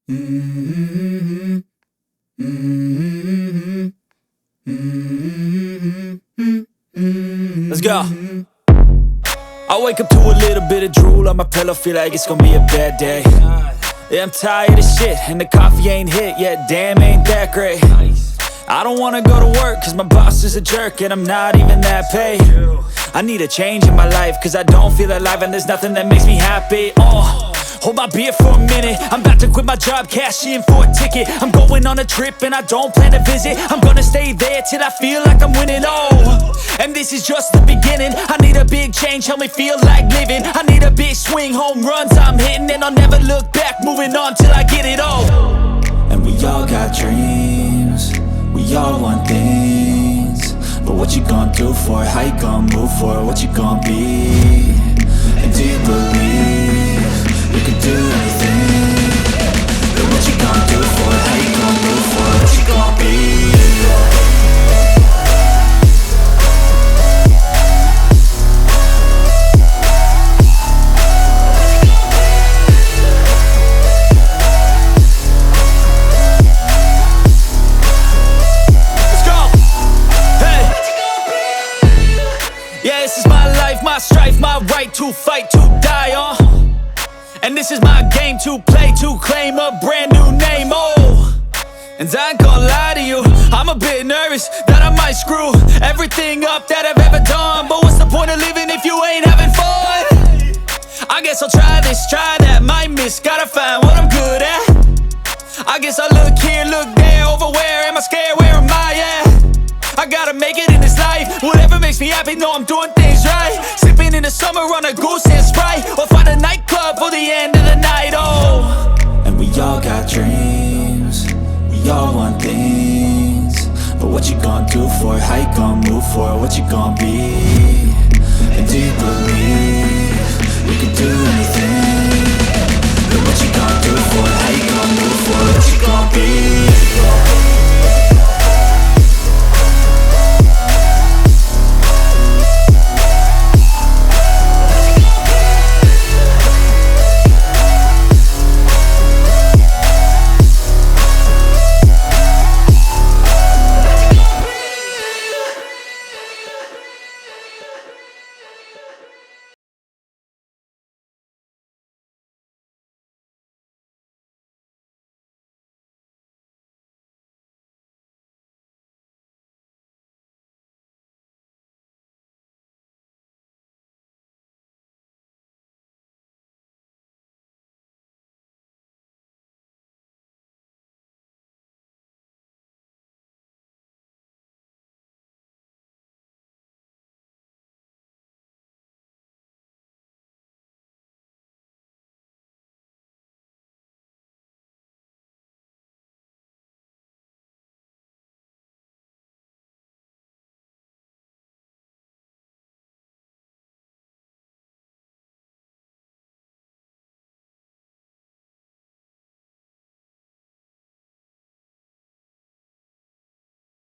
Mm-hmm. Mm-hmm. Mm-hmm. Let's go. I wake up to a little bit of drool on my pillow, feel like it's gonna be a bad day. Yeah, I'm tired of shit, and the coffee ain't hit yet, damn, ain't that great. I don't wanna go to work, cause my boss is a jerk, and I'm not even that paid. I need a change in my life, cause I don't feel alive, and there's nothing that makes me happy. Hold my beer for a minute, I'm about to quit my job, cash in for a ticket. I'm going on a trip and I don't plan to visit. I'm gonna stay there till I feel like I'm winning, and this is just the beginning. I need a big change, help me feel like living. I need a big swing, home runs I'm hitting, and I'll never look back, moving on till I get it all. And we all got dreams, we all want things, but what you gonna do for it? How you gonna move for it? What you gonna be? And do you believe you can do anything? But what you gonna do for it? How you gonna move for it? What you gonna be? Yeah, this is my life, my strife, my right to fight, to die on. And this is my game to play, to claim a brand new name, And I ain't gonna lie to you, I'm a bit nervous that I might screw everything up that I've ever done. But what's the point of living if you ain't having fun? I guess I'll try this, try that, might miss, gotta find what I'm good at. I guess I look here, look there, over where am I scared, where am I at? I gotta make it in this life, whatever makes me happy, know I'm doing things right. Sipping in the summer on a goose and Sprite, or find a nightclub for the end of the night, And we all got dreams, we all want things, but what you gonna do for it? How you gonna move for it? What you gonna be? And do you believe you can do anything? But what you gonna do?